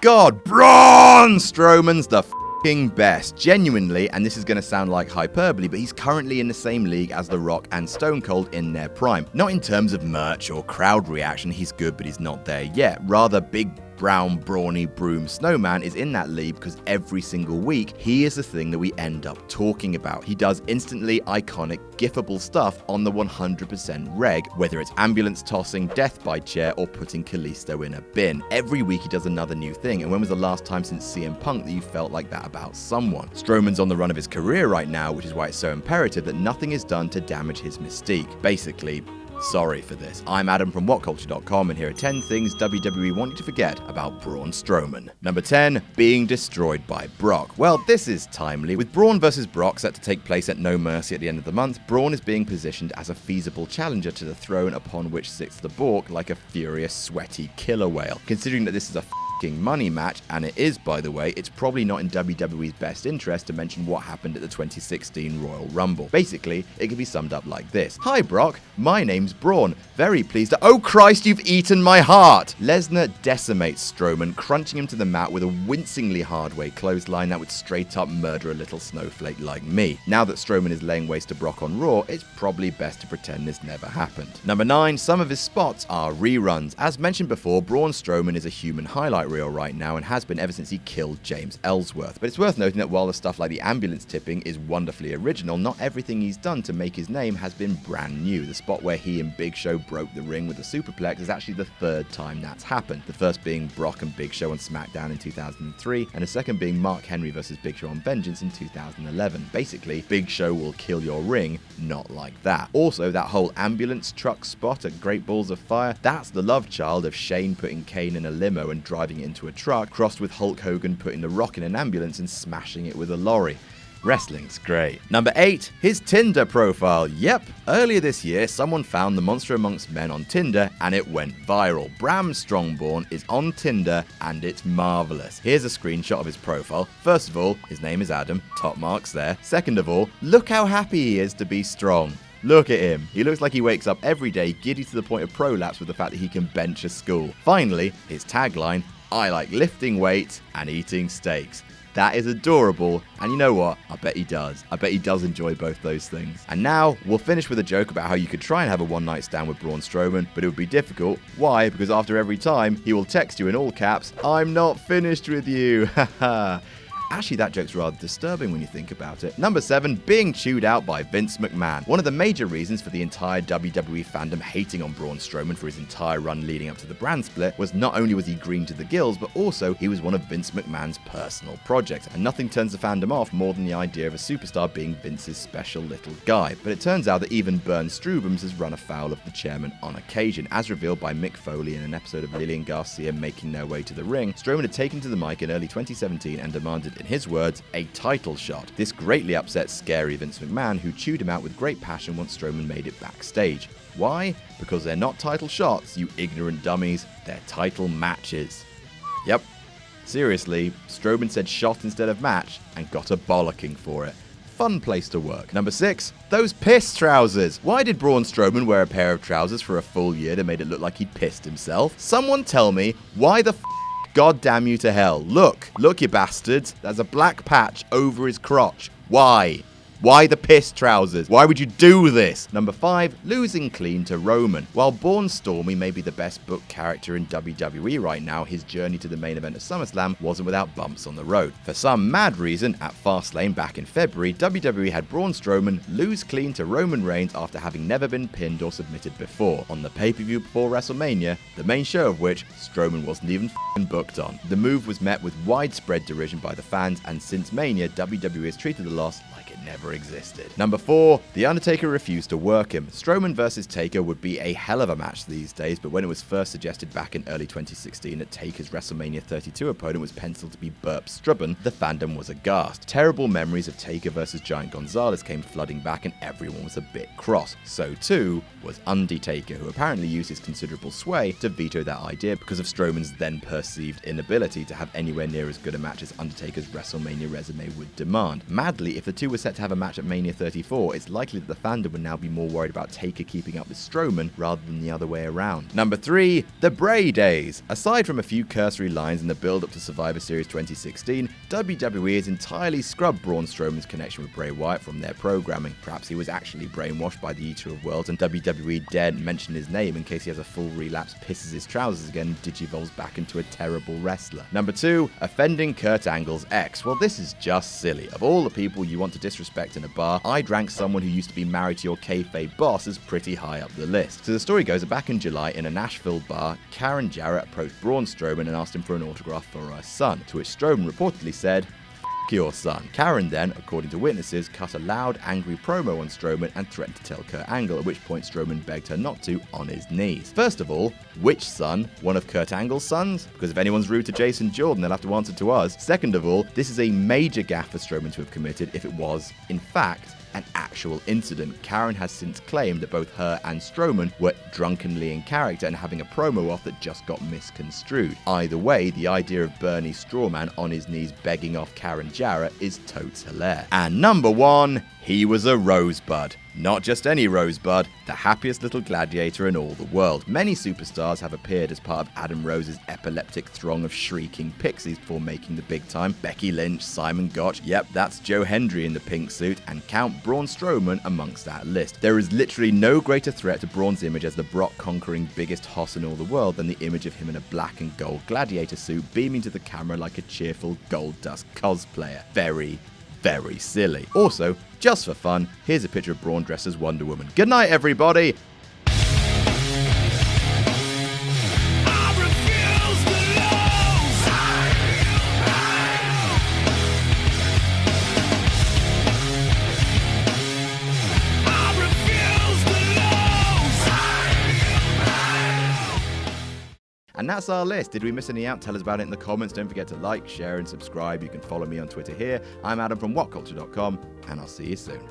God, Braun Strowman's the best. Genuinely, and this is going to sound like hyperbole, but he's currently in the same league as The Rock and Stone Cold in their prime. Not in terms of merch or crowd reaction, he's good, but he's not there yet. Rather, big brown, brawny broom snowman is in that league because every single week, he is the thing that we end up talking about. He does instantly iconic, gifable stuff on the 100% reg, whether it's ambulance tossing, death by chair, or putting Kalisto in a bin. Every week he does another new thing, and when was the last time since CM Punk that you felt like that about someone? Strowman's on the run of his career right now, which is why it's so imperative that nothing is done to damage his mystique. Basically, sorry for this. I'm Adam from WhatCulture.com, and here are 10 things WWE want you to forget about Braun Strowman. Number 10, being destroyed by Brock. Well, this is timely. With Braun vs. Brock set to take place at No Mercy at the end of the month, Braun is being positioned as a feasible challenger to the throne upon which sits the Bork like a furious, sweaty killer whale. Considering that this is a money match, and it is, by the way, it's probably not in WWE's best interest to mention what happened at the 2016 Royal Rumble. Basically, it can be summed up like this. Hi Brock, my name's Braun. Very pleased to— Oh Christ, you've eaten my heart! Lesnar decimates Strowman, crunching him to the mat with a wincingly hard-way clothesline that would straight up murder a little snowflake like me. Now that Strowman is laying waste to Brock on Raw, it's probably best to pretend this never happened. Number 9, some of his spots are reruns. As mentioned before, Braun Strowman is a human highlight reel right now and has been ever since he killed James Ellsworth. But it's worth noting that while the stuff like the ambulance tipping is wonderfully original, not everything he's done to make his name has been brand new. The spot where he and Big Show broke the ring with a superplex is actually the third time that's happened. The first being Brock and Big Show on SmackDown in 2003, and the second being Mark Henry versus Big Show on Vengeance in 2011. Basically, Big Show will kill your ring, not like that. Also, that whole ambulance truck spot at Great Balls of Fire, that's the love child of Shane putting Kane in a limo and driving it into a truck, crossed with Hulk Hogan putting The Rock in an ambulance and smashing it with a lorry. Wrestling's great. Number 8, his Tinder profile. Yep, earlier this year, someone found the monster amongst men on Tinder and it went viral. Bram Strongborn is on Tinder and it's marvelous. Here's a screenshot of his profile. First of all, his name is Adam, top marks there. Second of all, look how happy he is to be strong. Look at him. He looks like he wakes up every day giddy to the point of prolapse with the fact that he can bench a school. Finally, his tagline, I like lifting weights and eating steaks. That is adorable, and you know what? I bet he does. I bet he does enjoy both those things. And now, we'll finish with a joke about how you could try and have a one-night stand with Braun Strowman, but it would be difficult. Why? Because after every time, he will text you in all caps, I'm not finished with you. Haha. Actually, that joke's rather disturbing when you think about it. Number 7, being chewed out by Vince McMahon. One of the major reasons for the entire WWE fandom hating on Braun Strowman for his entire run leading up to the brand split was not only was he green to the gills, but also he was one of Vince McMahon's personal projects. And nothing turns the fandom off more than the idea of a superstar being Vince's special little guy. But it turns out that even Bernd Strubens has run afoul of the chairman on occasion. As revealed by Mick Foley in an episode of Lillian Garcia making their way to the ring, Strowman had taken to the mic in early 2017 and demanded, in his words, a title shot. This greatly upset scary Vince McMahon, who chewed him out with great passion once Strowman made it backstage. Why? Because they're not title shots, you ignorant dummies. They're title matches. Yep. Seriously, Strowman said shot instead of match and got a bollocking for it. Fun place to work. Number 6, those piss trousers. Why did Braun Strowman wear a pair of trousers for a full year that made it look like he'd pissed himself? Someone tell me why the God damn you to hell. Look, you bastards. There's a black patch over his crotch. Why? Why the piss trousers? Why would you do this? Number 5, losing clean to Roman. While Braun Strowman may be the best booked character in WWE right now, his journey to the main event of SummerSlam wasn't without bumps on the road. For some mad reason, at Fastlane back in February, WWE had Braun Strowman lose clean to Roman Reigns after having never been pinned or submitted before. On the pay-per-view before WrestleMania, the main show of which Strowman wasn't even booked on. The move was met with widespread derision by the fans, and since Mania, WWE has treated the loss like it never existed. Number 4, The Undertaker refused to work him. Strowman versus Taker would be a hell of a match these days, but when it was first suggested back in early 2016 that Taker's WrestleMania 32 opponent was penciled to be Burp Strubban, the fandom was aghast. Terrible memories of Taker versus Giant Gonzalez came flooding back and everyone was a bit cross. So too was Undertaker, who apparently used his considerable sway to veto that idea because of Strowman's then perceived inability to have anywhere near as good a match as Undertaker's WrestleMania resume would demand. Madly, if the two were set to have a match at Mania 34, it's likely that the fandom would now be more worried about Taker keeping up with Strowman rather than the other way around. Number 3, the Bray days. Aside from a few cursory lines in the build-up to Survivor Series 2016, WWE has entirely scrubbed Braun Strowman's connection with Bray Wyatt from their programming. Perhaps he was actually brainwashed by the Eater of Worlds and WWE daren't mention his name in case he has a full relapse, pisses his trousers again, and digivolves back into a terrible wrestler. Number 2, offending Kurt Angle's ex. Well, this is just silly. Of all the people you want to disrespect in a bar, I'd rank someone who used to be married to your kayfabe boss as pretty high up the list. So the story goes that back in July, in a Nashville bar, Karen Jarrett approached Braun Strowman and asked him for an autograph for her son, to which Strowman reportedly said, your son. Karen then, according to witnesses, cut a loud, angry promo on Strowman and threatened to tell Kurt Angle, at which point Strowman begged her not to on his knees. First of all, which son? One of Kurt Angle's sons? Because if anyone's rude to Jason Jordan, they'll have to answer to us. Second of all, this is a major gaffe for Strowman to have committed if it was, in fact, an actual incident. Karen has since claimed that both her and Strowman were drunkenly in character and having a promo off that just got misconstrued. Either way, the idea of Bernie Strowman on his knees begging off Karen Jarrett is totes hilarious. And number 1, he was a rosebud. Not just any rosebud, the happiest little gladiator in all the world. Many superstars have appeared as part of Adam Rose's epileptic throng of shrieking pixies before making the big time. Becky Lynch, Simon Gotch, yep, that's Joe Hendry in the pink suit, and Count Braun Strowman amongst that list. There is literally no greater threat to Braun's image as the Brock-conquering biggest hoss in all the world than the image of him in a black and gold gladiator suit beaming to the camera like a cheerful gold dust cosplayer. Very silly. Also, just for fun, here's a picture of Braun dressed as Wonder Woman. Good night, everybody! And that's our list. Did we miss any out? Tell us about it in the comments. Don't forget to like, share, and subscribe. You can follow me on Twitter here. I'm Adam from WhatCulture.com, and I'll see you soon.